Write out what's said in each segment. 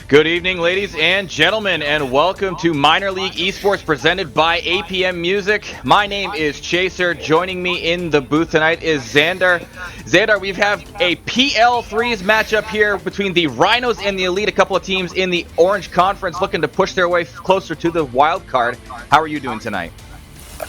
Good evening, ladies and gentlemen, and welcome to Minor League Esports presented by APM Music. My name is Chaser. Joining me in the booth tonight is Xandar. Xandar, we have a PL3s matchup here between the Rhinos and the Elite, a couple of teams in the Orange Conference looking to push their way closer to the wild card. How are you doing tonight?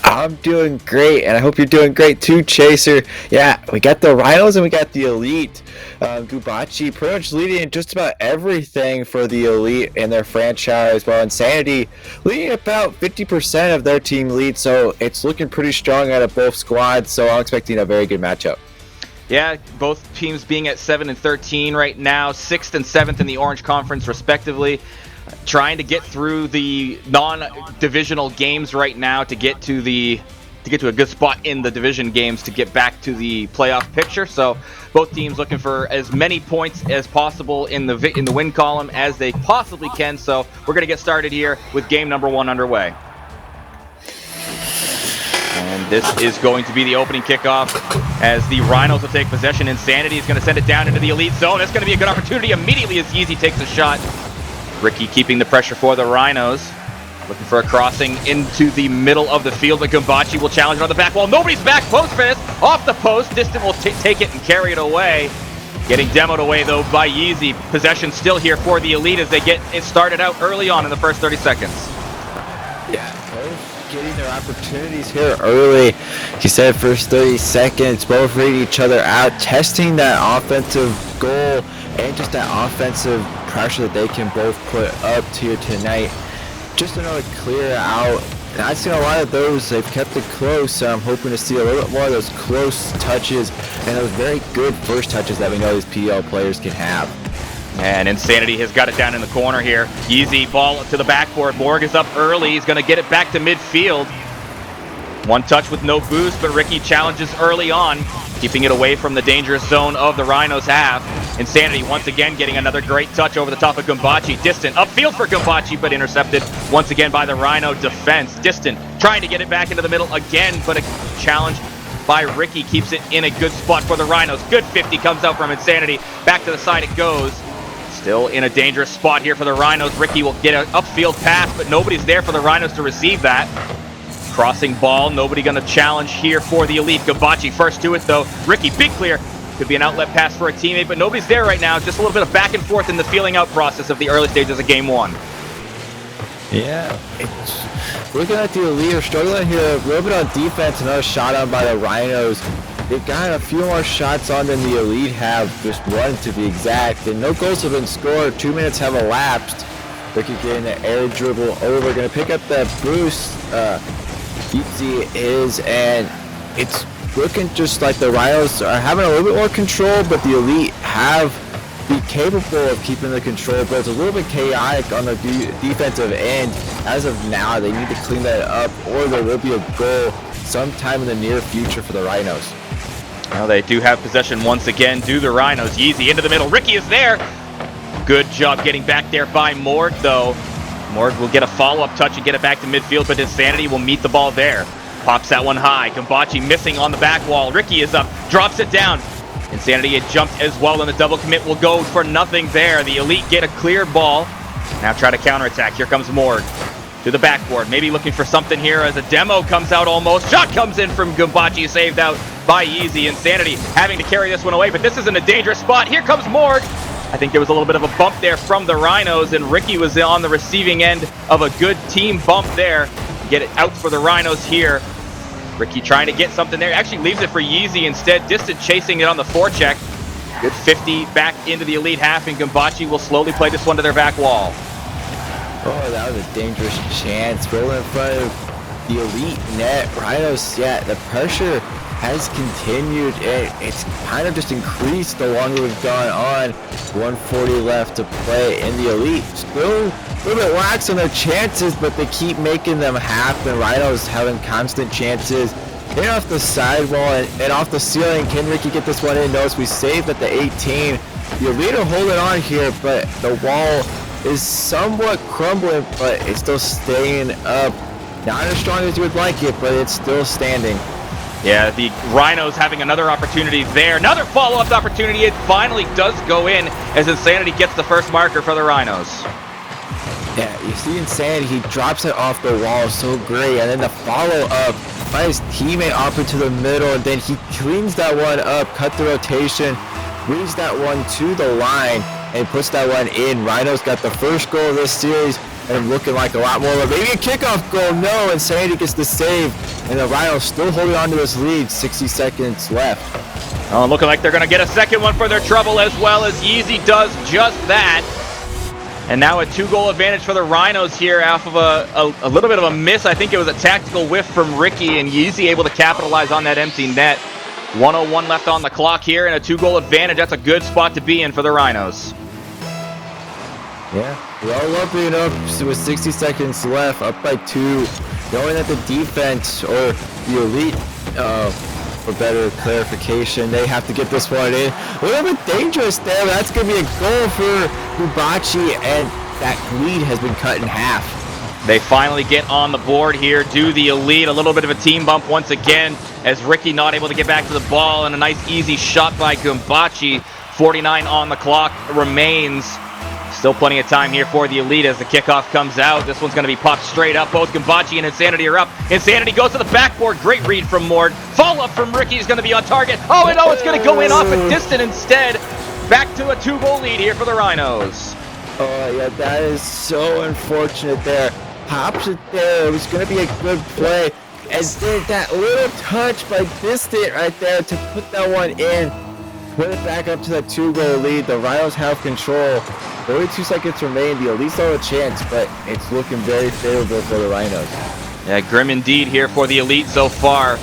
I'm doing great, and I hope you're doing great too, Chaser. Yeah, we got the Rhinos and we got the Elite. Gubachi pretty much leading in just about everything for the Elite and their franchise, while Insanity leading about 50% of their team lead, so it's looking pretty strong out of both squads, so I'm expecting a very good matchup. Yeah, both teams being at 7 and 13 right now, 6th and 7th in the Orange Conference respectively. Trying to get through the non-divisional games right now to get to a good spot in the division games to get back to the playoff picture. So both teams looking for as many points as possible in the win column as they possibly can. So we're going to get started here with game number 1 underway. And this is going to be the opening kickoff as the Rhinos will take possession. Insanity is going to send it down into the Elite zone. That's going to be a good opportunity immediately as Yeezy takes a shot. Ricky keeping the pressure for the Rhinos. Looking for a crossing into the middle of the field, but Gubachi will challenge it on the back wall. Nobody's back. Post finish. Off the post. Distant will take it and carry it away. Getting demoed away, though, by Yeezy. Possession still here for the Elite as they get it started out early on in the first 30 seconds. Yeah, both getting their opportunities here early. He said first 30 seconds, both reading each other out, testing that offensive goal and just that offensive pressure that they can both put up to you tonight. Just another clear out. And I've seen a lot of those. They've kept it close, so I'm hoping to see a little bit more of those close touches and those very good first touches that we know these PL players can have. And Insanity has got it down in the corner here. Easy ball to the backboard. Morg is up early. He's going to get it back to midfield. One touch with no boost, but Ricky challenges early on, keeping it away from the dangerous zone of the Rhinos half. Insanity once again getting another great touch over the top of Gubachi. Distant upfield for Gubachi, but intercepted once again by the Rhino defense. Distant trying to get it back into the middle again, but a challenge by Ricky keeps it in a good spot for the Rhinos. Good 50 comes out from Insanity. Back to the side it goes. Still in a dangerous spot here for the Rhinos. Ricky will get an upfield pass, but nobody's there for the Rhinos to receive that. Crossing ball, nobody going to challenge here for the Elite. Gubachi first to it though. Ricky, big clear. Could be an outlet pass for a teammate, but nobody's there right now. Just a little bit of back and forth in the feeling out process of the early stages of game 1. Yeah, looking at the Elite are struggling here a little bit on defense. Another shot on by the Rhinos. They've got a few more shots on than the Elite have, just one to be exact. And no goals have been scored. 2 minutes have elapsed. Ricky getting an air dribble over. Going to pick up that boost. Easy is, and it's looking just like the Rhinos are having a little bit more control, but the Elite have been capable of keeping the control, but it's a little bit chaotic on the defensive end. As of now, they need to clean that up, or there will be a goal sometime in the near future for the Rhinos. Well, they do have possession once again, do the Rhinos. Yeezy into the middle. Ricky is there. Good job getting back there by Morg, though. Morg will get a follow-up touch and get it back to midfield, but Insanity will meet the ball there. Pops that one high. Gubachi missing on the back wall. Ricky is up, drops it down. Insanity had jumped as well, and the double commit will go for nothing there. The Elite get a clear ball. Now try to counterattack. Here comes Morg to the backboard. Maybe looking for something here as a demo comes out almost. Shot comes in from Gubachi, saved out by Yeezy. Insanity having to carry this one away, but this is in a dangerous spot. Here comes Morg. I think there was a little bit of a bump there from the Rhinos, and Ricky was on the receiving end of a good team bump there. Get it out for the Rhinos here. Ricky trying to get something there. Actually leaves it for Yeezy instead. Distant chasing it on the forecheck. Good 50 back into the Elite half, and Gubachi will slowly play this one to their back wall. Oh, that was a dangerous chance. Rolling in front of the Elite net. Rhinos, yeah, the pressure has continued, and it's kind of just increased the longer we've gone on. 140 left to play, and the Elite still a little bit lax on their chances, but they keep making them happen. Rhinos having constant chances. In off the sidewall and off the ceiling. Can Ricky get this one in? Notice we saved at the 18. The Elite are holding on here, but the wall is somewhat crumbling, but it's still staying up. Not as strong as you would like it, but it's still standing. Yeah, the Rhinos having another opportunity there. Another follow-up opportunity. It finally does go in as Insanity gets the first marker for the Rhinos. Yeah, you see Insanity, he drops it off the wall so great, and then the follow-up by his teammate off into the middle, and then he cleans that one up, cut the rotation, brings that one to the line, and puts that one in. Rhinos got the first goal of this series, and looking like a lot more of maybe a kickoff goal. No, Insanity gets the save, and the Rhinos still holding on to this lead, 60 seconds left. Oh, looking like they're going to get a second one for their trouble as well, as Yeezy does just that. And now a 2-goal advantage for the Rhinos here off of a little bit of a miss. I think it was a tactical whiff from Ricky, and Yeezy able to capitalize on that empty net. 1:01 left on the clock here, and a 2-goal advantage. That's a good spot to be in for the Rhinos. Yeah, well opening up with 60 seconds left, up by 2, knowing that the defense, or the elite, for better clarification, they have to get this one in. A little bit dangerous there, but that's going to be a goal for Gubachi, and that lead has been cut in half. They finally get on the board here, do the elite. A little bit of a team bump once again, as Ricky not able to get back to the ball, and a nice easy shot by Gubachi. 49 on the clock remains. Still plenty of time here for the elite as the kickoff comes out. This one's going to be popped straight up. Both Gubachi and Insanity are up. Insanity goes to the backboard. Great read from Mord. Follow-up from Ricky is going to be on target. Oh, and it's going to go in off a distant instead. Back to a 2-goal lead here for the Rhinos. Oh, yeah, that is so unfortunate there. Pops it there. It was going to be a good play. And then that little touch by Distant right there to put that one in. Put it back up to that 2-goal lead. The Rhinos have control. 32 seconds remain. The Elite still have a chance, but it's looking very favorable for the Rhinos. Yeah, grim indeed here for the Elite so far.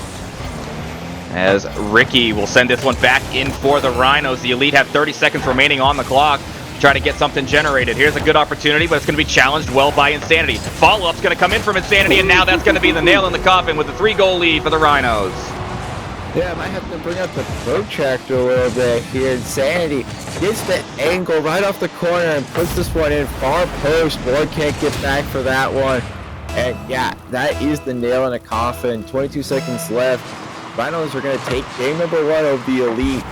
As Ricky will send this one back in for the Rhinos. The Elite have 30 seconds remaining on the clock. Try to get something generated. Here's a good opportunity, but it's going to be challenged well by Insanity. Follow-up's going to come in from Insanity, and now that's going to be the nail in the coffin with a 3-goal lead for the Rhinos. Yeah, I might have to bring up the protractor a little bit here. Insanity gets the angle right off the corner and puts this one in far post. Boyd can't get back for that one. And yeah, that is the nail in the coffin. 22 seconds left. Rhinos are going to take game number 1 of the Elite.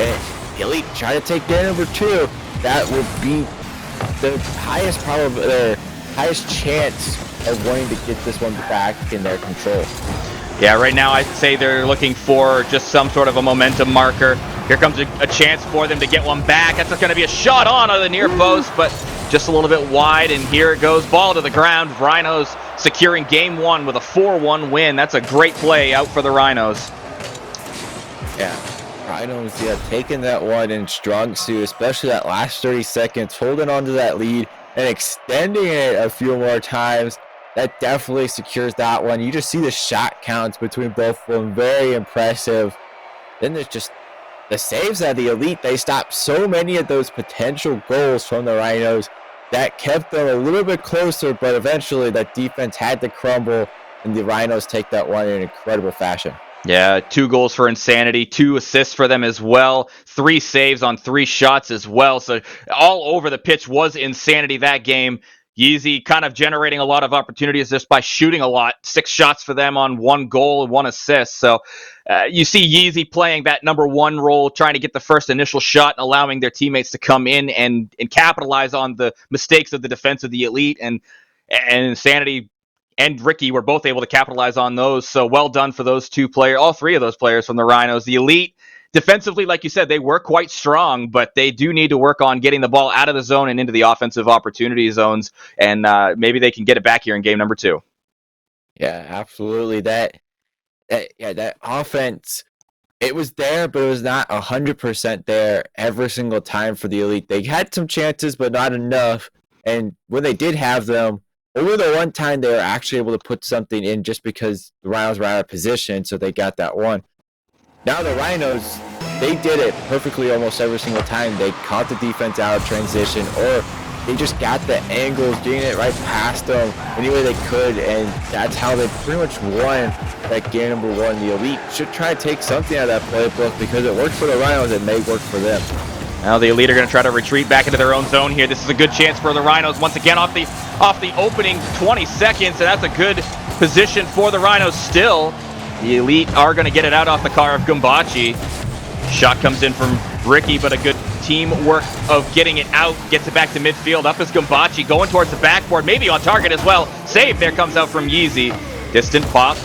And the Elite try to take game number 2. That would be the highest highest chance of wanting to get this one back in their control. Yeah, right now I'd say they're looking for just some sort of a momentum marker. Here comes a chance for them to get one back. That's going to be a shot on the near post, but just a little bit wide, and here it goes. Ball to the ground. Rhinos securing game 1 with a 4-1 win. That's a great play out for the Rhinos. Yeah, Rhinos, taking that one in strong suit, especially that last 30 seconds, holding on to that lead and extending it a few more times. That definitely secures that one. You just see the shot counts between both of them. Very impressive. Then there's just the saves at the Elite. They stopped so many of those potential goals from the Rhinos. That kept them a little bit closer, but eventually that defense had to crumble, and the Rhinos take that one in incredible fashion. Yeah, 2 goals for Insanity, 2 assists for them as well, 3 saves on 3 shots as well. So all over the pitch was Insanity that game. Yeezy kind of generating a lot of opportunities just by shooting a lot. 6 shots for them on 1 goal and 1 assist. So you see Yeezy playing that number 1 role, trying to get the first initial shot and allowing their teammates to come in and capitalize on the mistakes of the defense of the Elite. And Insanity and Ricky were both able to capitalize on those. So well done for those 2 players, all 3 of those players from the Rhinos. The Elite, defensively, like you said, they were quite strong, but they do need to work on getting the ball out of the zone and into the offensive opportunity zones, and maybe they can get it back here in game number 2. Yeah, absolutely. That offense, it was there, but it was not 100% there every single time for the Elite. They had some chances, but not enough. And when they did have them, over the one time they were actually able to put something in just because the Rhinos were out of position, so they got that one. Now the Rhinos, they did it perfectly almost every single time. They caught the defense out of transition, or they just got the angles, getting it right past them any way they could, and that's how they pretty much won that game number 1. The Elite should try to take something out of that playbook because it worked for the Rhinos, it may work for them. Now the Elite are going to try to retreat back into their own zone here. This is a good chance for the Rhinos once again off the opening 20 seconds, and that's a good position for the Rhinos still. The Elite are going to get it out off the car of Gumbachi. Shot comes in from Ricky, but a good teamwork of getting it out. Gets it back to midfield. Up is Gumbachi going towards the backboard. Maybe on target as well. Save there comes out from Yeezy. Distant pop.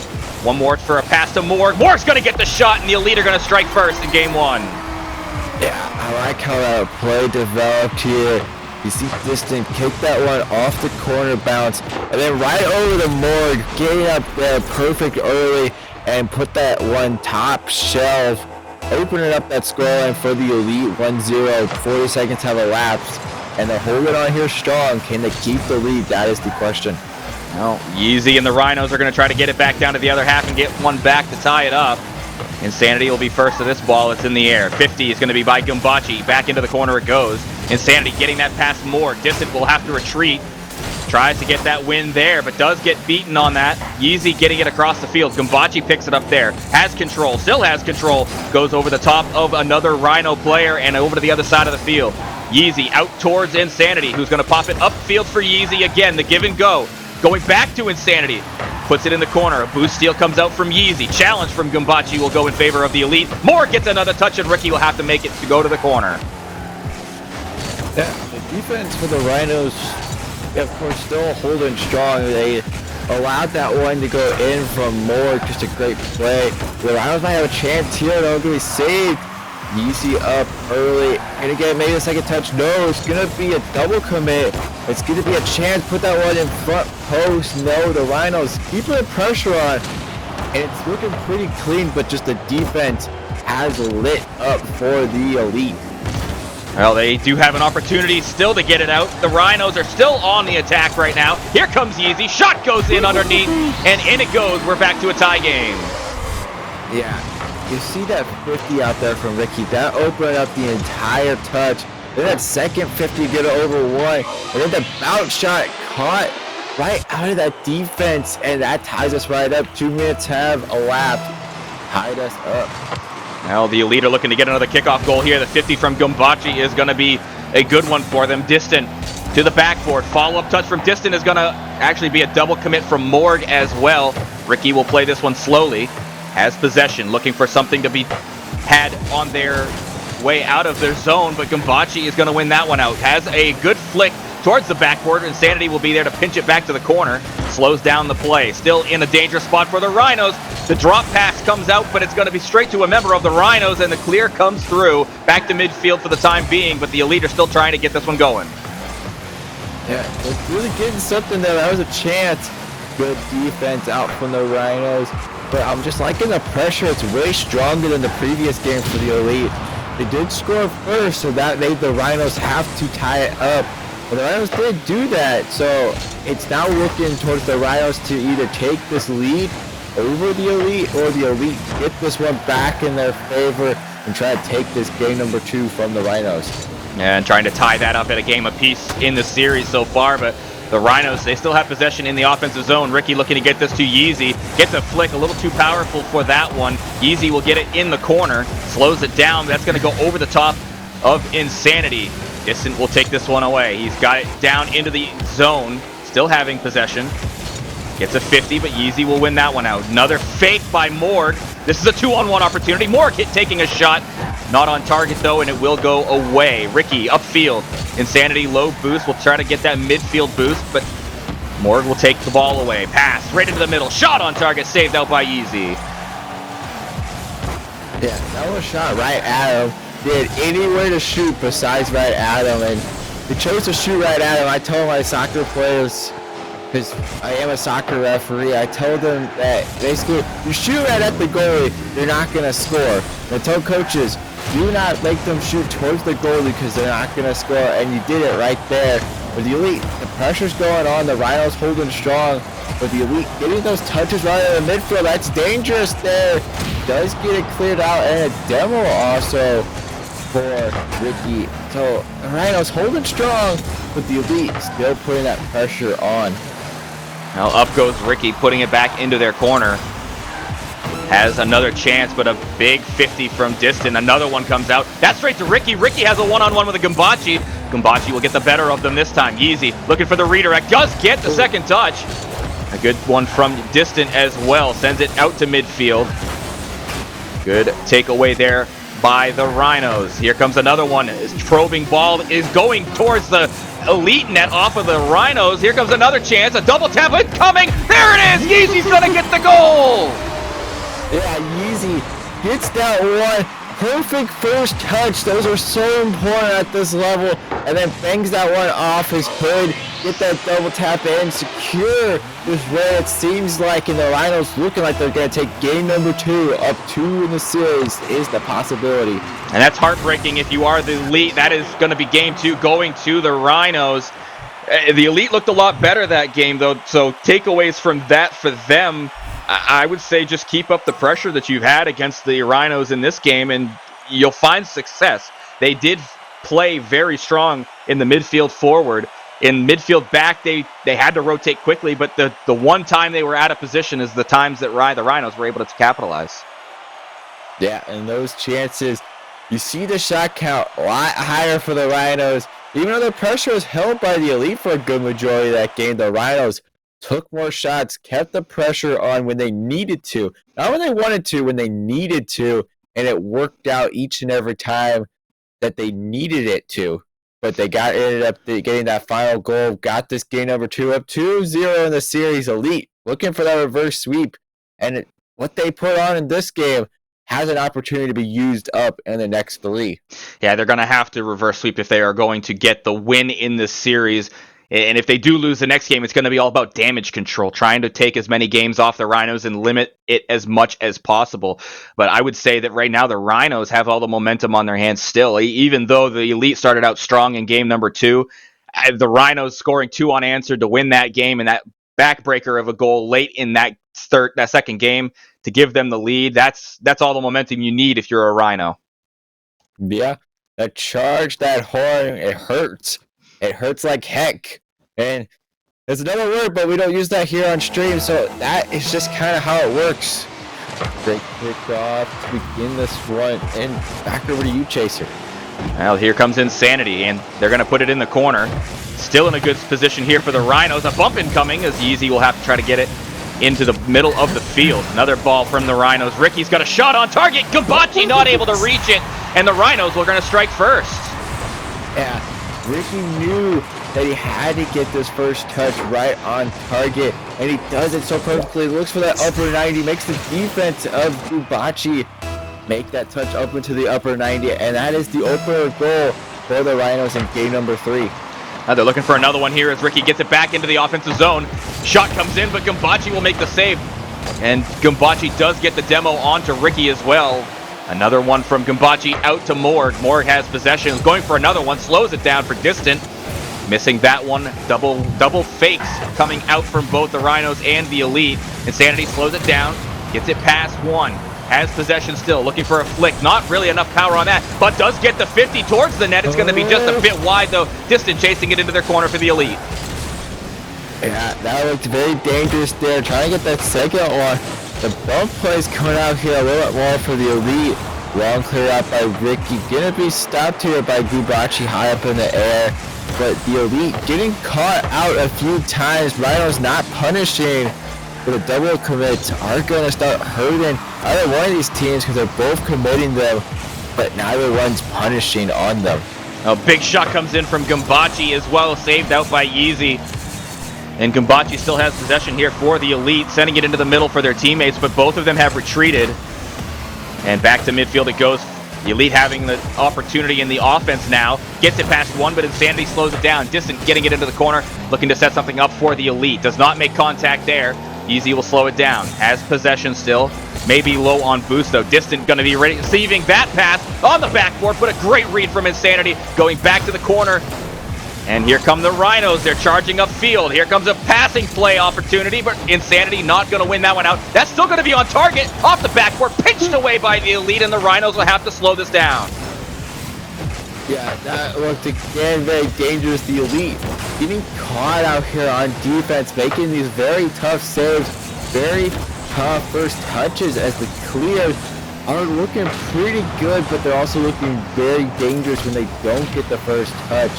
One more for a pass to Morg. Morg's going to get the shot, and the Elite are going to strike first in game one. Yeah, I like how that play developed here. You see Distant kick that one off the corner bounce, and then right over the Morg, getting up there perfect early, and put that one top shelf, opening up that scoreline for the Elite 1-0. 40 seconds have elapsed, and they're holding on here strong. Can they keep the lead? That is the question. Well, Yeezy and the Rhinos are going to try to get it back down to the other half and get one back to tie it up. Insanity will be first to this ball. It's in the air. 50 is going to be by Gumbachi. Back into the corner it goes. Insanity getting that past more. Distant will have to retreat. Tries to get that win there, but does get beaten on that. Yeezy getting it across the field. Gumbachi picks it up there. Has control. Still has control. Goes over the top of another Rhino player and over to the other side of the field. Yeezy out towards Insanity, who's going to pop it upfield for Yeezy again. The give and go. Going back to Insanity. Puts it in the corner. A boost steal comes out from Yeezy. Challenge from Gumbachi will go in favor of the Elite. Moore gets another touch, and Ricky will have to make it to go to the corner. Yeah, the defense for the Rhinos, of course, still holding strong. They allowed that one to go in from Moore. Just a great play. The Rhinos might have a chance here. They'll get saved. Yeezy up early. Gonna get maybe a second touch. No, it's gonna be a double commit. It's gonna be a chance. Put that one in front post. No, the Rhinos keeping the pressure on. And it's looking pretty clean, but just the defense has lit up for the Elite. Well, they do have an opportunity still to get it out. The Rhinos are still on the attack right now. Here comes Yeezy. Shot goes in underneath, and in it goes. We're back to a tie game. Yeah. You see that 50 out there from Ricky. That opened up the entire touch. Then that second 50 get over one. And then the bounce shot caught right out of that defense. And that ties us right up. 2 minutes have elapsed. Tied us up. Now the Elite are looking to get another kickoff goal here. The 50 from Gumbachi is going to be a good one for them. Distant to the backboard. Follow-up touch from Distant is going to actually be a double commit from Morg as well. Ricky will play this one slowly. Has possession, looking for something to be had on their way out of their zone, but Gumbachi is going to win that one out. Has a good flick towards the backboard. Insanity will be there to pinch it back to the corner. Slows down the play. Still in a dangerous spot for the Rhinos. The drop pass comes out, but it's going to be straight to a member of the Rhinos, and the clear comes through. Back to midfield for the time being, but the Elite are still trying to get this one going. Yeah, they're really getting something there. That was a chance. Good defense out from the Rhinos. But I'm just liking the pressure. It's way stronger than the previous game for the Elite. They did score first, so that made the Rhinos have to tie it up. But the Rhinos did do that, so it's now looking towards the Rhinos to either take this lead over the Elite, or the Elite get this one back in their favor and try to take this game number 2 from the Rhinos. And trying to tie that up at a game apiece in the series so far, but the Rhinos, they still have possession in the offensive zone. Ricky looking to get this to Yeezy. Gets a flick, a little too powerful for that one. Yeezy will get it in the corner. Slows it down. That's going to go over the top of Insanity. Distant will take this one away. He's got it down into the zone. Still having possession. Gets a 50, but Yeezy will win that one out. Another fake by Morg. This is a 2-on-1 opportunity. Morg taking a shot. Not on target, though, and it will go away. Ricky upfield. Insanity low boost. Will try to get that midfield boost, but Morg will take the ball away. Pass right into the middle. Shot on target. Saved out by Yeezy. Yeah, that was a shot right at him. They had anywhere to shoot besides right at him, and they chose to shoot right at him. I told my soccer players, because I am a soccer referee, I told them that basically, you shoot right at the goalie, you're not going to score. And I told coaches, do not make them shoot towards the goalie because they're not going to score, and you did it right there. With the Elite, the pressure's going on, the Rhinos holding strong, but the Elite getting those touches right in the midfield, that's dangerous there. Does get it cleared out, and a demo also for Ricky. So the Rhinos holding strong, but the Elite still putting that pressure on. Now up goes Ricky, putting it back into their corner. Has another chance, but a big 50 from Distant. Another one comes out. That's straight to Ricky. Ricky has a one-on-one with a Gumbachi. Gumbachi will get the better of them this time. Yeezy looking for the redirect. Does get the second touch. A good one from Distant as well. Sends it out to midfield. Good takeaway there by the Rhinos. Here comes another one. His probing ball is going towards the elite net off of the Rhinos. Here comes another chance. A double tap incoming. There it is. Yeezy's going to get the goal. Yeah, Yeezy gets that one. Perfect first touch. Those are so important at this level. And then bangs that one off his hood. Get that double tap in. Secure this way it seems like. And the Rhinos looking like they're going to take game number 2. Up 2 in the series is the possibility. And that's heartbreaking if you are the elite. That is going to be game 2 going to the Rhinos. The elite looked a lot better that game, though. So takeaways from that for them. I would say just keep up the pressure that you've had against the Rhinos in this game, and you'll find success. They did play very strong in the midfield forward. In midfield back, they had to rotate quickly, but the one time they were out of position is the times that the Rhinos were able to capitalize. Yeah, and those chances, you see the shot count a lot higher for the Rhinos. Even though the pressure was held by the elite for a good majority of that game, the Rhinos took more shots, kept the pressure on when they needed to. Not when they wanted to, when they needed to. And it worked out each and every time that they needed it to. But they ended up getting that final goal, got this game number 2 up 2-0 in the series. Elite looking for that reverse sweep. And what they put on in this game has an opportunity to be used up in the next 3. Yeah, they're going to have to reverse sweep if they are going to get the win in this series. And if they do lose the next game, it's going to be all about damage control, trying to take as many games off the Rhinos and limit it as much as possible. But I would say that right now the Rhinos have all the momentum on their hands still. Even though the elite started out strong in game number 2, the Rhinos scoring 2 unanswered to win that game, and that backbreaker of a goal late in that second game to give them the lead, that's all the momentum you need if you're a Rhino. Yeah, that charge, that horn, it hurts. It hurts like heck. And there's another word, but we don't use that here on stream, so that is just kind of how it works. Great kickoff to begin this one. And back over to you, Chaser. Well, here comes Insanity, and they're going to put it in the corner. Still in a good position here for the Rhinos. A bump incoming as Yeezy will have to try to get it into the middle of the field. Another ball from the Rhinos. Ricky's got a shot on target. Gambachi not able to reach it, and the Rhinos were going to strike first. Yeah. Ricky knew that he had to get this first touch right on target, and he does it so perfectly. Looks for that upper 90, makes the defense of Gambachi make that touch up into the upper 90, and that is the opener goal for the Rhinos in game number 3. Now they're looking for another one here as Ricky gets it back into the offensive zone. Shot comes in, but Gambachi will make the save, and Gambachi does get the demo onto Ricky as well. Another one from Gambachi out to Morg. Morg has possession, going for another one, slows it down for Distant. Missing that one, double fakes coming out from both the Rhinos and the Elite. Insanity slows it down, gets it past one, has possession still, looking for a flick. Not really enough power on that, but does get the 50 towards the net. It's going to be just a bit wide though. Distant chasing it into their corner for the Elite. Yeah, that looked very dangerous there, trying to get that second one. The bump plays coming out here a little bit more for the Elite. Long clear out by Ricky. Gonna be stopped here by Gambachi high up in the air. But the Elite getting caught out a few times. Rhinos not punishing. But the double commits are gonna start hurting either one of these teams because they're both committing them, but neither one's punishing on them. A big shot comes in from Gambachi as well, saved out by Yeezy. And Gambachi still has possession here for the Elite, sending it into the middle for their teammates, but both of them have retreated. And back to midfield it goes. The Elite having the opportunity in the offense now. Gets it past one, but Insanity slows it down. Distant getting it into the corner, looking to set something up for the Elite. Does not make contact there. Yeezy will slow it down. Has possession still. Maybe low on boost though. Distant going to be receiving that pass on the backboard, but a great read from Insanity. Going back to the corner. And here come the Rhinos. They're charging upfield. Here comes a passing play opportunity, but Insanity not going to win that one out. That's still going to be on target. Off the backboard, pitched away by the Elite, and the Rhinos will have to slow this down. Yeah, that looked again very dangerous. The Elite getting caught out here on defense, making these very tough saves, very tough first touches as the clears are looking pretty good, but they're also looking very dangerous when they don't get the first touch.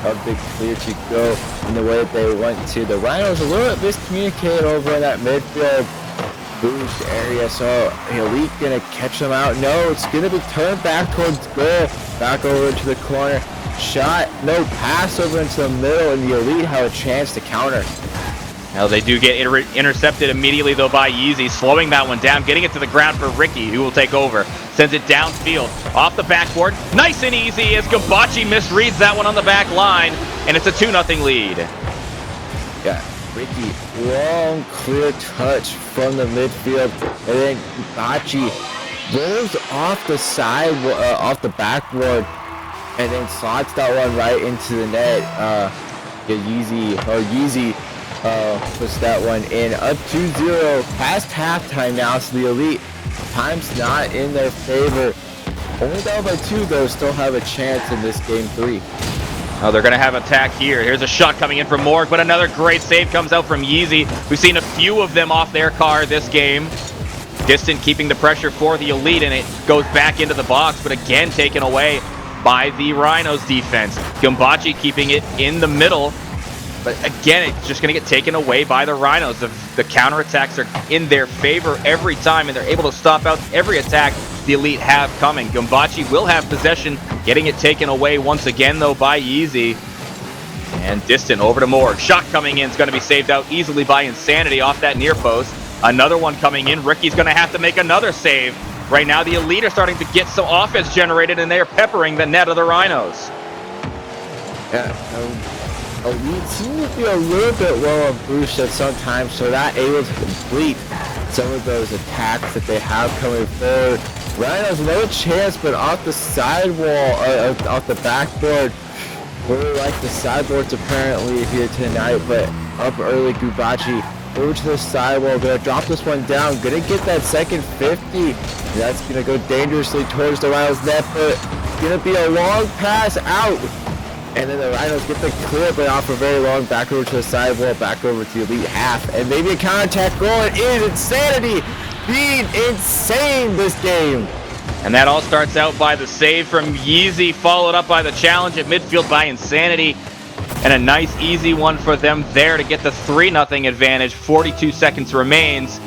of the clear to go in the way that they want to. The Rhinos a little bit miscommunicated over in that midfield boost area, so Elite gonna catch them out. No, it's gonna be turned back towards goal, back over into the corner. Shot, no pass over into the middle, and the Elite have a chance to counter. Now they do get intercepted immediately though by Yeezy, slowing that one down, getting it to the ground for Ricky, who will take over. Sends it downfield, off the backboard, nice and easy as Gambachi misreads that one on the back line, and it's a 2-0 lead. Yeah, Ricky, long clear touch from the midfield, and then Gambachi rolls off the side, off the backboard, and then slots that one right into the net. Yeezy puts that one in. Up 2-0 past halftime now, so the Elite time's not in their favor. Only down by 2 though, still have a chance in this game 3. Oh, they're going to have attack here. Here's a shot coming in from Morg, but another great save comes out from Yeezy. We've seen a few of them off their car this game. Distant keeping the pressure for the Elite, and it goes back into the box, but again taken away by the Rhinos defense. Gambachi keeping it in the middle, but again, it's just going to get taken away by the Rhinos. The counterattacks are in their favor every time, and they're able to stop out every attack the Elite have coming. Gambachi will have possession, getting it taken away once again, though, by Yeezy. And Distant over to Morg. Shot coming in is going to be saved out easily by Insanity off that near post. Another one coming in. Ricky's going to have to make another save. Right now, the Elite are starting to get some offense generated, and they are peppering the net of the Rhinos. Yeah, Elite seem to be a little bit low on boost at sometimes, so not able to complete some of those attacks that they have coming forward. Rhinos no chance, but off the sidewall, off the backboard. Really like the sideboards apparently here tonight, but up early, Gambachi over to the sidewall, gonna drop this one down, gonna get that second 50. That's gonna go dangerously towards the Rhinos net, but gonna be a long pass out. And then the Rhinos get the clear, but off a very long, back over to the sidewall, back over to the Elite half, and maybe a counterattack goal. It is Insanity being insane this game. And that all starts out by the save from Yeezy, followed up by the challenge at midfield by Insanity. And a nice easy one for them there to get the 3-0 advantage. 42 seconds remains.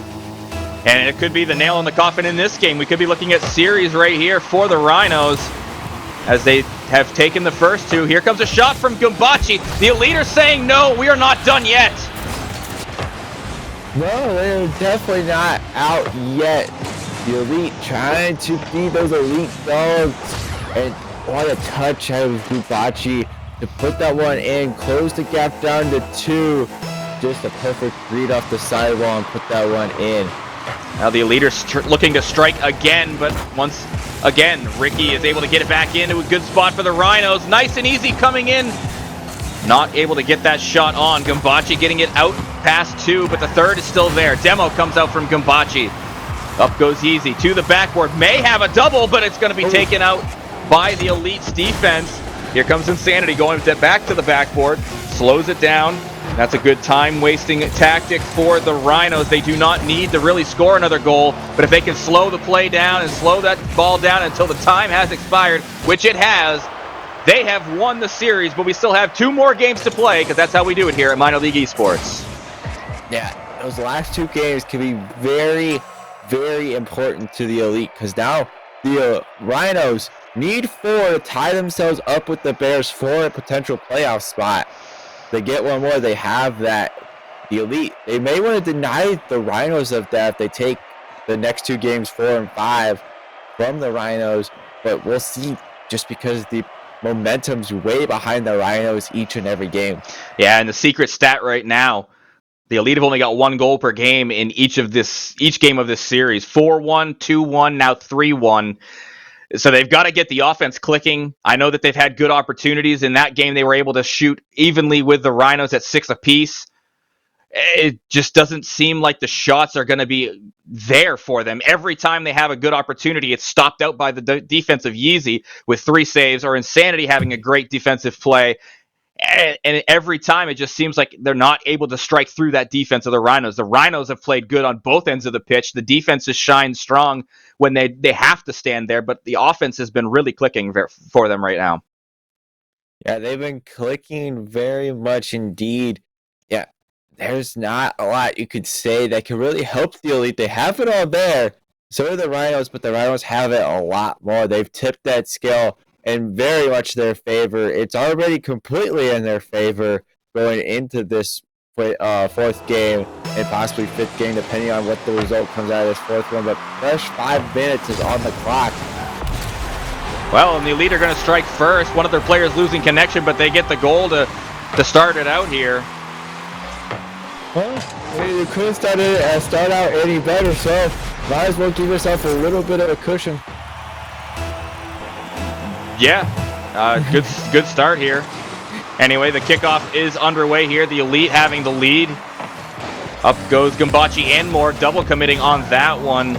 And it could be the nail in the coffin in this game. We could be looking at series right here for the Rhinos, as they have taken the first two. Here comes a shot from Gambachi. The Elite are saying, no, we are not done yet. No, they're definitely not out yet. The Elite trying to beat those Elite dogs. And what a touch out of Gambachi to put that one in, close the gap down to 2. Just a perfect read off the sidewall and put that one in. Now the Elite are looking to strike again, but once again, Ricky is able to get it back into a good spot for the Rhinos. Nice and easy coming in. Not able to get that shot on. Gambachi getting it out past 2, but the third is still there. Demo comes out from Gambachi. Up goes Yeezy to the backboard. May have a double, but it's going to be taken out by the Elite's defense. Here comes Insanity going back to the backboard. Slows it down. That's a good time-wasting tactic for the Rhinos. They do not need to really score another goal, but if they can slow the play down and slow that ball down until the time has expired, which it has, they have won the series, but we still have 2 more games to play, because that's how we do it here at Minor League Esports. Yeah, those last 2 games can be very, very important to the Elite, because now the Rhinos need 4 to tie themselves up with the Bears for a potential playoff spot. They get one more, they have that. The Elite, they may want to deny the Rhinos of that if they take the next 2 games, 4 and 5, from the Rhinos, but we'll see, just because the momentum's way behind the Rhinos each and every game. Yeah, and the secret stat right now, the Elite have only got 1 goal per game in each game of this series. 4-1, 2-1, now 3-1. So they've got to get the offense clicking. I know that they've had good opportunities. In that game, they were able to shoot evenly with the Rhinos at 6 apiece. It just doesn't seem like the shots are going to be there for them. Every time they have a good opportunity, it's stopped out by the defense of Yeezy with 3 saves, or Insanity having a great defensive play. And every time it just seems like they're not able to strike through that defense of the Rhinos. The Rhinos have played good on both ends of the pitch. The defense has shined strong when they have to stand there, but the offense has been really clicking for them right now. Yeah, they've been clicking very much indeed. Yeah, there's not a lot you could say that can really help the Elite. They have it all there. So do the Rhinos, but the Rhinos have it a lot more. They've tipped that scale in very much their favor. It's already completely in their favor going into this fourth game and possibly fifth game, depending on what the result comes out of this fourth one. But fresh 5 minutes is on the clock. Well, and the Elite are going to strike first. One of their players losing connection, but they get the goal to start it out here. Well, you couldn't start out any better, so might as well give yourself a little bit of a cushion. Yeah, good start here. Anyway, the kickoff is underway here. The Elite having the lead. Up goes Gumbachi and more, double committing on that one.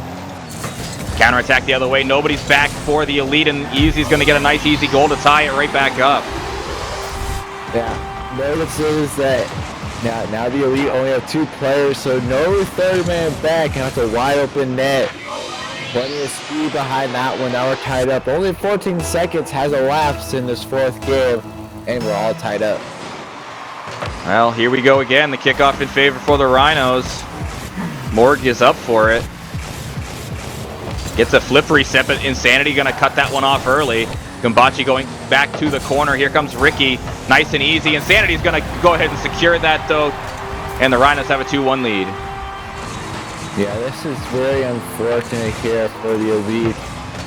Counterattack the other way. Nobody's back for the Elite, and Easy's going to get a nice easy goal to tie it right back up. Yeah, notices that now the Elite only have 2 players, so no third man back, and that's a wide open net. Plenty of speed behind that one. Now we're tied up. Only 14 seconds has elapsed in this fourth game, and we're all tied up. Well, here we go again. The kickoff in favor for the Rhinos. Morg is up for it. Gets a flip reset, but Insanity going to cut that one off early. Gumbachi going back to the corner. Here comes Ricky. Nice and easy. Insanity's going to go ahead and secure that, though. And the Rhinos have a 2-1 lead. Yeah, this is very unfortunate here for the Elite,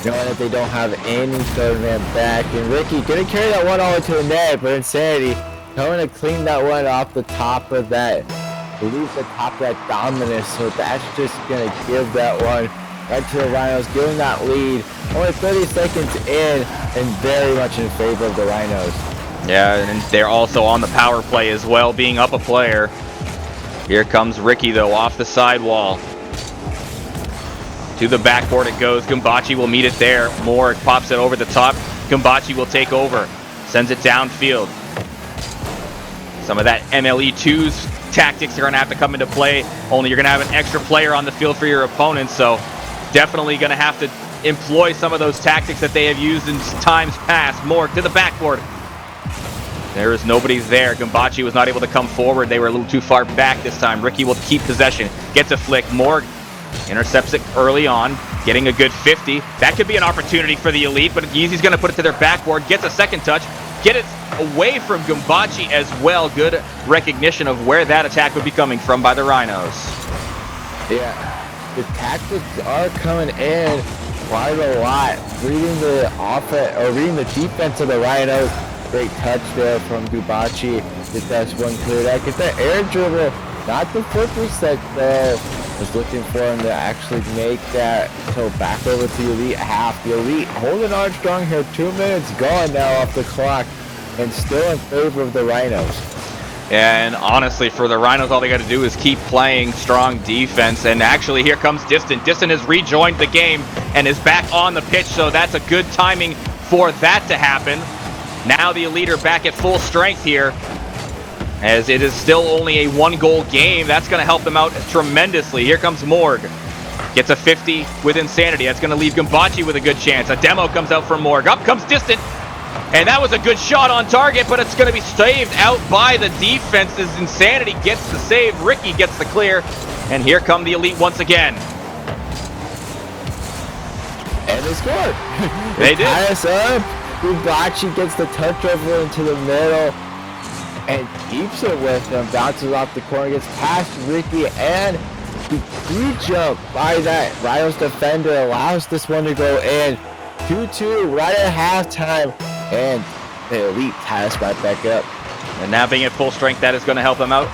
knowing that they don't have any third man back. And Ricky going to carry that one all to the net, but Insanity going to clean that one off the top of that. Leave the top of that dominance, so that's just going to give that one right to the Rhinos, giving that lead. Only 30 seconds in, and very much in favor of the Rhinos. Yeah, and they're also on the power play as well, being up a player. Here comes Ricky, though, off the sidewall. To the backboard it goes. Gumbachi will meet it there. Moore pops it over the top. Gumbachi will take over. Sends it downfield. Some of that MLE 2's tactics are going to have to come into play. Only you're going to have an extra player on the field for your opponent, so definitely going to have to employ some of those tactics that they have used in times past. Moore to the backboard. There is nobody there. Gumbachi was not able to come forward. They were a little too far back this time. Ricky will keep possession. Gets a flick. Moore intercepts it early on, getting a good 50. That could be an opportunity for the Elite, but Yeezy's going to put it to their backboard. Gets a second touch. Get it away from Gumbachi as well. Good recognition of where that attack would be coming from by the Rhinos. Yeah, the tactics are coming in quite a lot. Reading the offense or reading the defense of the Rhinos. Great touch there from Gumbachi. Get that one cleared out. Get that air dribble. Not the flip reset though. Was looking for him to actually make that so back over to the Elite half. The Elite holding on strong here. 2 minutes gone now off the clock, and still in favor of the Rhinos. And honestly, for the Rhinos, all they got to do is keep playing strong defense. And actually, here comes Distant. Distant has rejoined the game and is back on the pitch, so that's a good timing for that to happen. Now the Elite are back at full strength here, as it is still only a 1-goal game. That's going to help them out tremendously. Here comes Morg. Gets a 50 with Insanity. That's going to leave Gumbachi with a good chance. A demo comes out for Morg. Up comes Distant. And that was a good shot on target, but it's going to be saved out by the defense as Insanity gets the save. Ricky gets the clear. And here come the Elite once again. And they scored. They did. Tie us up. Gumbachi gets the touch over into the middle and keeps it with him. Bounces off the corner, gets past Ricky, and the huge jump by that Rhinos defender allows this one to go in. 2-2 right at halftime, and the Elite tie us right back up. And now being at full strength, that is going to help them out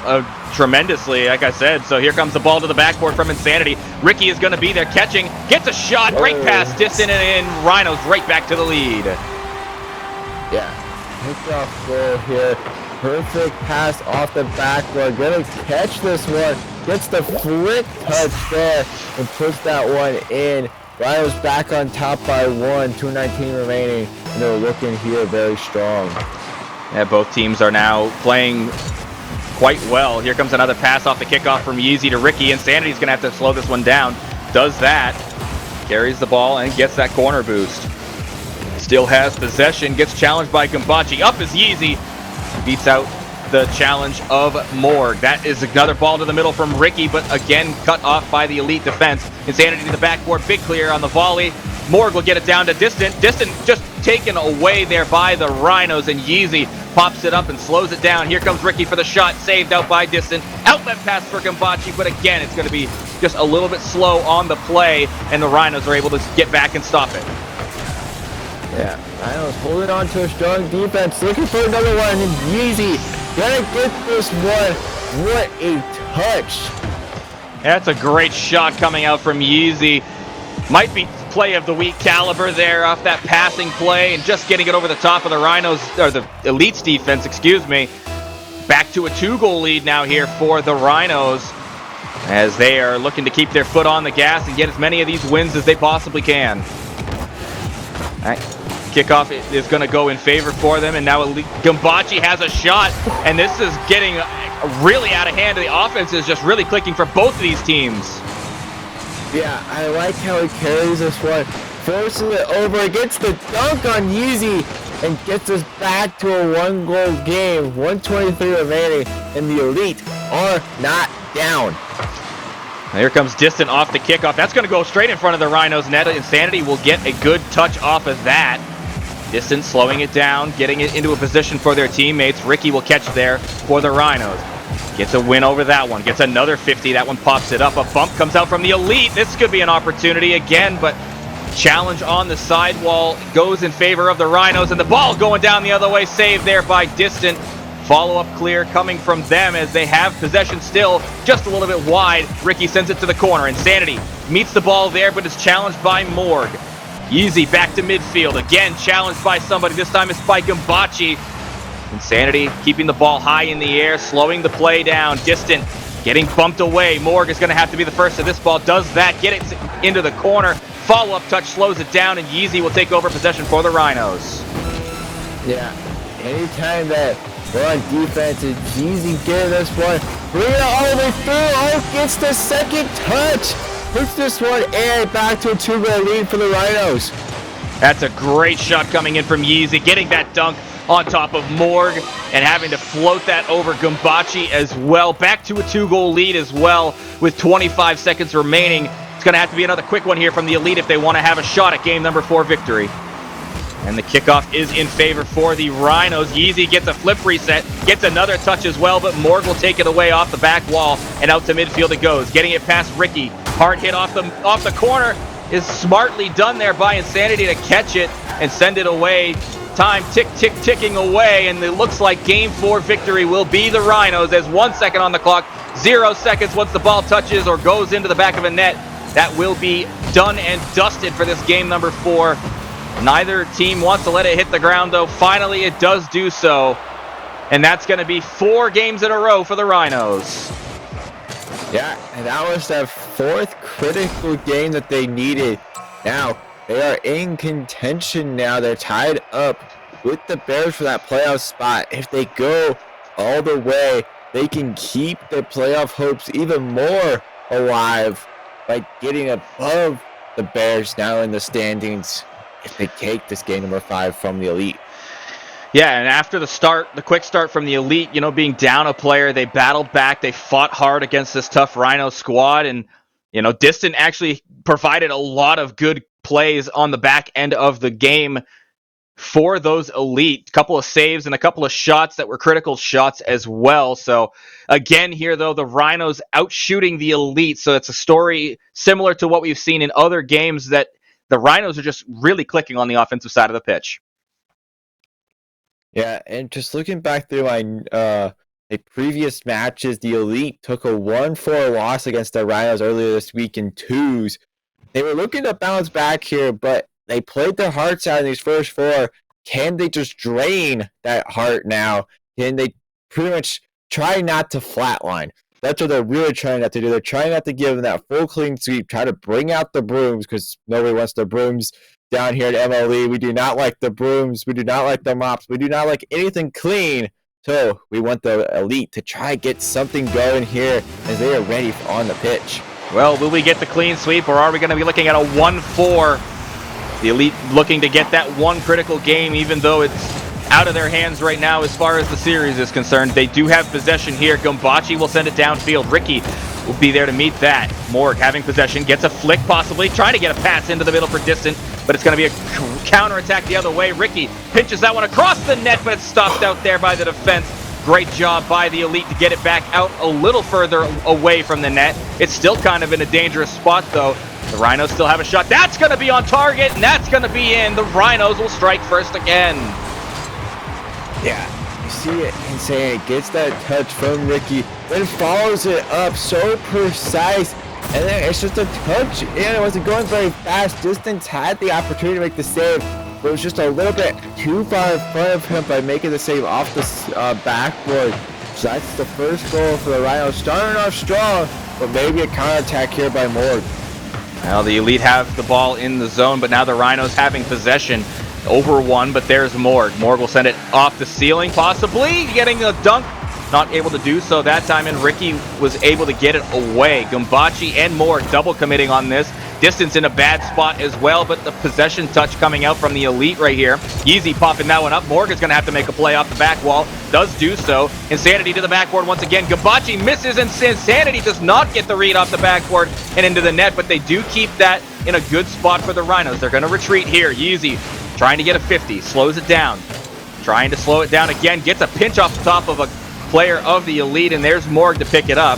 tremendously, like I said. So here comes the ball to the backboard from Insanity. Ricky is going to be there catching, gets a shot right past Distant, and Rhinos right back to the lead. Yeah, picked off goal here. Perfect pass off the backboard. Gonna catch this one. Gets the flick touch there and puts that one in. Rhinos back on top by 1. 2:19 remaining, and they're looking here very strong. Yeah, both teams are now playing quite well. Here comes another pass off the kickoff from Yeezy to Ricky. Insanity's going to have to slow this one down. Does that. Carries the ball and gets that corner boost. still has possession, gets challenged by Gambachi. Up is Yeezy, beats out the challenge of Morg. That is another ball to the middle from Ricky, but again cut off by the elite defense. Insanity to the backboard, big clear on the volley. Morg will get it down to Distant. Distant just taken away there by the Rhinos, and Yeezy pops it up and slows it down. Here comes Ricky for the shot, saved out by Distant. Outlet pass for Gambachi, but again, it's going to be just a little bit slow on the play, and the Rhinos are able to get back and stop it. Yeah, Rhinos holding on to a strong defense, looking for another one, and Yeezy gonna get this one. What a touch. That's a great shot coming out from Yeezy. Might be play of the week caliber there off that passing play and just getting it over the top of the Rhinos, or the Elite's defense, excuse me. Back to a 2-goal lead now here for the Rhinos as they are looking to keep their foot on the gas and get as many of these wins as they possibly can. All right. Kickoff is going to go in favor for them, and now Gambachi has a shot, and this is getting really out of hand. The offense is just really clicking for both of these teams. Yeah, I like how he carries this one, forces it over, gets the dunk on Yeezy, and gets us back to a 1-goal game. 1:23 remaining, and the Elite are not down. Here comes Distant off the kickoff. That's going to go straight in front of the Rhinos net. Insanity will get a good touch off of that. Distant slowing it down, getting it into a position for their teammates. Ricky will catch there for the Rhinos. Gets a win over that one. Gets another 50. That one pops it up. A bump comes out from the Elite. This could be an opportunity again, but challenge on the sidewall goes in favor of the Rhinos, and the ball going down the other way. Saved there by Distant. Follow-up clear coming from them as they have possession still, just a little bit wide. Ricky sends it to the corner. Insanity meets the ball there, but is challenged by Morg. Yeezy back to midfield. Again, challenged by somebody. This time it's by Gambachi. Insanity keeping the ball high in the air, slowing the play down. Distant getting bumped away. Morg is going to have to be the first to this ball. Does that. Get it into the corner. Follow-up touch slows it down, and Yeezy will take over possession for the Rhinos. Yeah, anytime that we're on defense, it's Yeezy getting this one. Bring it all the way through. Oh, gets the second touch. Puts this one and back to a 2-goal lead for the Rhinos. That's a great shot coming in from Yeezy, getting that dunk on top of Morg and having to float that over Gambachi as well. Back to a 2-goal lead as well with 25 seconds remaining. It's going to have to be another quick one here from the Elite if they want to have a shot at game number 4 victory. And the kickoff is in favor for the Rhinos. Yeezy gets a flip reset, gets another touch as well, but Morg will take it away off the back wall, and out to midfield it goes. Getting it past Ricky. Hard hit off the corner is smartly done there by Insanity to catch it and send it away. Time ticking away, and it looks like game 4 victory will be the Rhinos as 1 second on the clock, 0 seconds once the ball touches or goes into the back of a net. That will be done and dusted for this game number 4. Neither team wants to let it hit the ground, though. Finally, it does do so. And that's going to be 4 games in a row for the Rhinos. Yeah, and that was the 4th critical game that they needed. Now, they are in contention now. They're tied up with the Bears for that playoff spot. If they go all the way, they can keep their playoff hopes even more alive by getting above the Bears now in the standings if they take this game number 5 from the Elite. Yeah, and after the quick start from the Elite, being down a player, they battled back, they fought hard against this tough Rhino squad, and, Distant actually provided a lot of good plays on the back end of the game for those Elite. A couple of saves and a couple of shots that were critical shots as well. So, again here, though, the Rhinos outshooting the Elite, so it's a story similar to what we've seen in other games that the Rhinos are just really clicking on the offensive side of the pitch. Yeah, and just looking back through my previous matches, the Elite took a 1-4 loss against the Rhinos earlier this week in 2s. They were looking to bounce back here, but they played their hearts out in these first 4. Can they just drain that heart now? Can they pretty much try not to flatline? That's what they're really trying not to do. They're trying not to give them that full clean sweep, try to bring out the brooms, because nobody wants the brooms down here at MLE. We do not like the brooms. We do not like the mops. We do not like anything clean. So we want the Elite to try to get something going here as they are ready on the pitch. Well, will we get the clean sweep, or are we going to be looking at a 1-4 The Elite looking to get that one critical game, even though it's out of their hands right now as far as the series is concerned. They do have possession here. Gumbachi will send it downfield. Ricky will be there to meet that. Morg having possession, gets a flick possibly, trying to get a pass into the middle for Distant, but it's going to be a counterattack the other way. Ricky pinches that one across the net, but it's stopped out there by the defense. Great job by the Elite to get it back out a little further away from the net. It's still kind of in a dangerous spot though. The Rhinos still have a shot. That's going to be on target, and that's going to be in. The Rhinos will strike first again. Yeah, you see it insane. It gets that touch from Ricky, then follows it up so precise, and then it's just a touch. And it wasn't going very fast. Distance had the opportunity to make the save, but it was just a little bit too far in front of him by making the save off the backboard. So that's the first goal for the Rhinos. Starting off strong, but maybe a counterattack here by Morg. Now the Elite have the ball in the zone, but now the Rhinos having possession over one, but there's Morg. Morg will send it off the ceiling, possibly getting a dunk. Not able to do so that time, and Ricky was able to get it away. Gumbachi and Morg double committing on this. Distance in a bad spot as well, but the possession touch coming out from the Elite right here. Yeezy popping that one up. Morg is going to have to make a play off the back wall. Does do so. Insanity to the backboard once again. Gumbachi misses, and Insanity does not get the read off the backboard and into the net, but they do keep that in a good spot for the Rhinos. They're going to retreat here. Yeezy trying to get a 50, slows it down. Trying to slow it down again, gets a pinch off the top of a player of the Elite, and there's Morg to pick it up.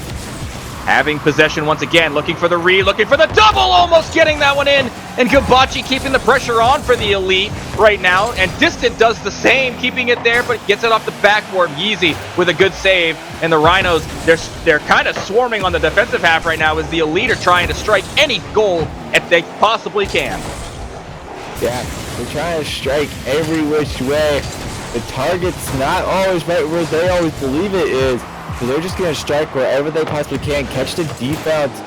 Having possession once again, looking for the read, looking for the double, almost getting that one in, and Gumbachi keeping the pressure on for the Elite right now, and Distant does the same, keeping it there, but gets it off the backboard. Yeezy with a good save, and the Rhinos, they're kind of swarming on the defensive half right now as the Elite are trying to strike any goal that they possibly can. Yeah, they're trying to strike every which way. The target's not always right where they always believe it is. So they're just going to strike wherever they possibly can. Catch the defense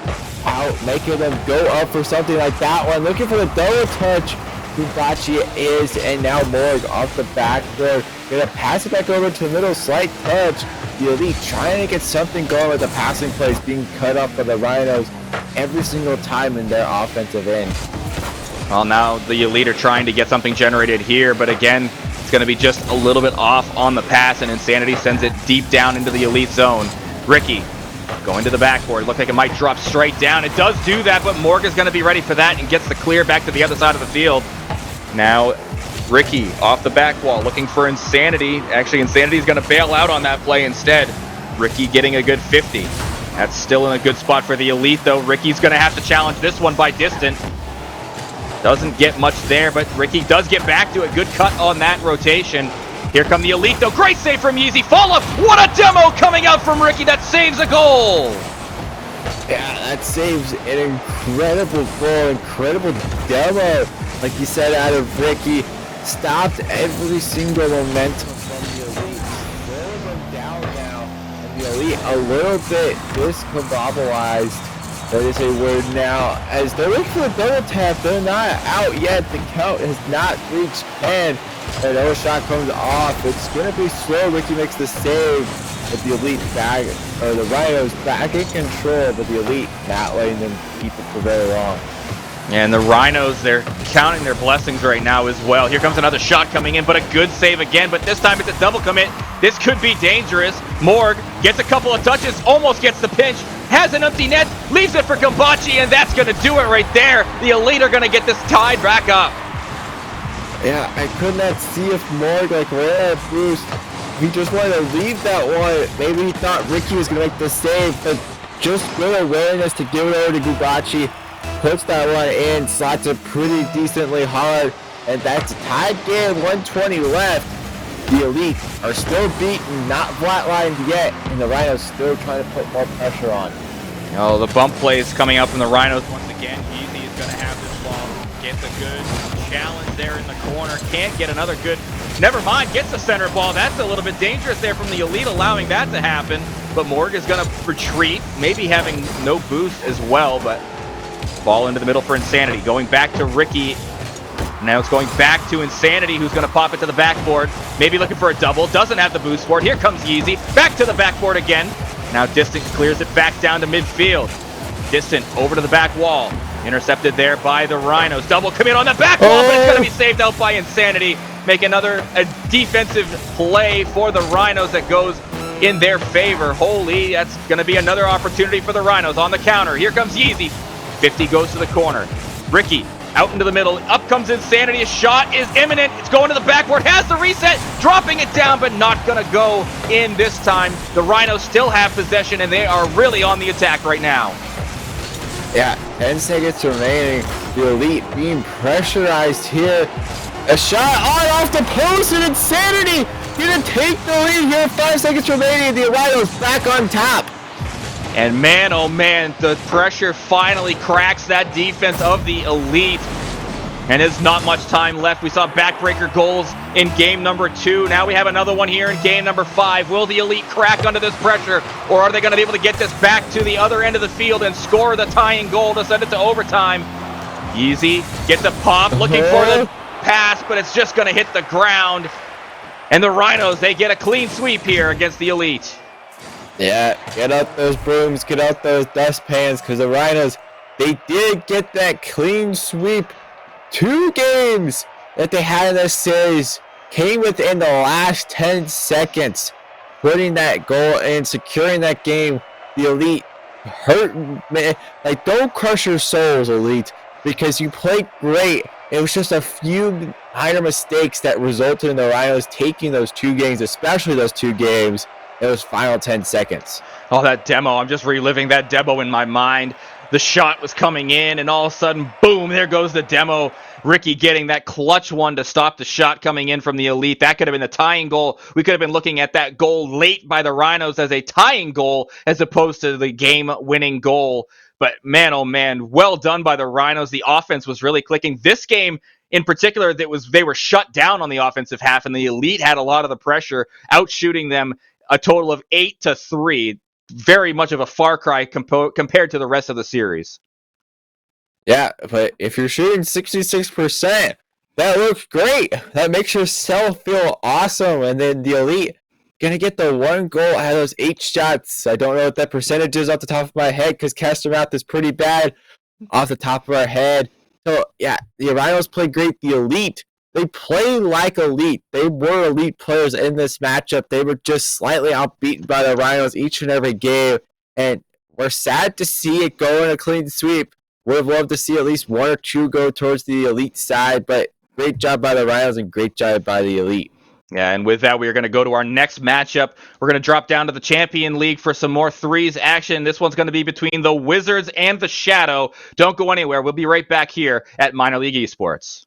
out, making them go up for something like that one. Looking for the double touch. Gumbachi is, and now Morg off the backboard. Going to pass it back over to the middle, slight touch. The Elite trying to get something going with the passing plays being cut off by the Rhinos every single time in their offensive end. Well, now the Elite are trying to get something generated here, but again, it's going to be just a little bit off on the pass, and Insanity sends it deep down into the Elite zone. Ricky going to the backboard. Looked like it might drop straight down. It does do that, but Morg is going to be ready for that and gets the clear back to the other side of the field. Now, Ricky off the back wall looking for Insanity. Actually, Insanity is going to bail out on that play instead. Ricky getting a good 50. That's still in a good spot for the Elite, though. Ricky's going to have to challenge this one by Distant. Doesn't get much there, but Ricky does get back to a good cut on that rotation. Here come the Elite, though. Great save from Yeezy. Follow. What a demo coming out from Ricky. That saves a goal. Yeah, that saves an incredible goal, incredible demo. Like you said, out of Ricky. Stopped every single momentum from the Elite. Slowing them down now. And the Elite a little bit discombobulized. That is a word now. As they're looking for the double tap, they're not out yet. The count has not reached 10. Another shot comes off. It's going to be slow. Ricky makes the save. But the Elite back, or the Rhinos back in control, but the Elite not letting them keep it for very long. And the Rhinos, they're counting their blessings right now as well. Here comes another shot coming in, but a good save again. But this time it's a double commit. This could be dangerous. Morg gets a couple of touches, almost gets the pinch. Has an empty net, leaves it for Gumbachi, and that's going to do it right there. The Elite are going to get this tied back up. Yeah, I could not see if Morg, like, ran a boost. He just wanted to leave that one. Maybe he thought Ricky was going to make the save, but just good awareness to give it over to Gumbachi. Puts that one in, slots it pretty decently hard, and that's a tied game, 120 left. The Elite are still beaten, not flatlined yet, and the Rhinos still trying to put more pressure on. Oh, the bump plays coming out from the Rhinos once again. Yeezy is going to have this ball. Gets a good challenge there in the corner. Can't get another good. Never mind, gets the center ball. That's a little bit dangerous there from the Elite, allowing that to happen. But Morg is going to retreat, maybe having no boost as well, but ball into the middle for Insanity. Going back to Ricky. Now it's going back to Insanity, who's going to pop it to the backboard. Maybe looking for a double. Doesn't have the boost for it. Here comes Yeezy. Back to the backboard again. Now Distant clears it back down to midfield. Distant over to the back wall. Intercepted there by the Rhinos. Double commit on the back wall, but it's going to be saved out by Insanity. Make another defensive play for the Rhinos that goes in their favor. Holy, that's going to be another opportunity for the Rhinos on the counter. Here comes Yeezy. 50 goes to the corner. Ricky out into the middle. Up comes Insanity. A shot is imminent. It's going to the backboard. Has the reset. Dropping it down, but not going to go in this time. The Rhinos still have possession, and they are really on the attack right now. Yeah, 10 seconds remaining. The Elite being pressurized here. A shot on off the post, and Insanity gonna take the lead here. 5 seconds remaining. The Rhinos back on top. And man, oh man, the pressure finally cracks that defense of the Elite. And there's not much time left. We saw backbreaker goals in game number 2. Now we have another one here in game number 5. Will the Elite crack under this pressure, or are they going to be able to get this back to the other end of the field and score the tying goal to send it to overtime? Easy, get the pop, looking for the pass, but it's just going to hit the ground. And the Rhinos, they get a clean sweep here against the Elite. Yeah, get out those brooms, get out those dustpans, because the Rhinos, they did get that clean sweep. 2 games that they had in this series came within the last 10 seconds, putting that goal in, securing that game. The Elite hurt, man. Like, don't crush your souls, Elite, because you played great. It was just a few minor mistakes that resulted in the Rhinos taking those 2 games, especially those 2 games in those final 10 seconds. Oh, that demo. I'm just reliving that demo in my mind. The shot was coming in, and all of a sudden, boom, there goes the demo. Ricky getting that clutch one to stop the shot coming in from the Elite. That could have been the tying goal. We could have been looking at that goal late by the Rhinos as a tying goal as opposed to the game-winning goal. But man, oh man, well done by the Rhinos. The offense was really clicking. This game in particular, they were shut down on the offensive half, and the Elite had a lot of the pressure, outshooting them a total of 8-3. Very much of a far cry compared to the rest of the series. Yeah, but if you're shooting 66%, that looks great. That makes yourself feel awesome. And then the Elite gonna get the 1 goal out of those 8 shots. I don't know what that percentage is off the top of my head, because caster math is pretty bad off the top of our head. So yeah, the Rhinos played great. The Elite, they play like Elite. They were Elite players in this matchup. They were just slightly outbeaten by the Rhinos each and every game. And we're sad to see it go in a clean sweep. Would have loved to see at least 1 or 2 go towards the Elite side. But great job by the Rhinos and great job by the Elite. Yeah, and with that, we are going to go to our next matchup. We're going to drop down to the Champion League for some more threes action. This one's going to be between the Wizards and the Shadow. Don't go anywhere. We'll be right back here at Minor League Esports.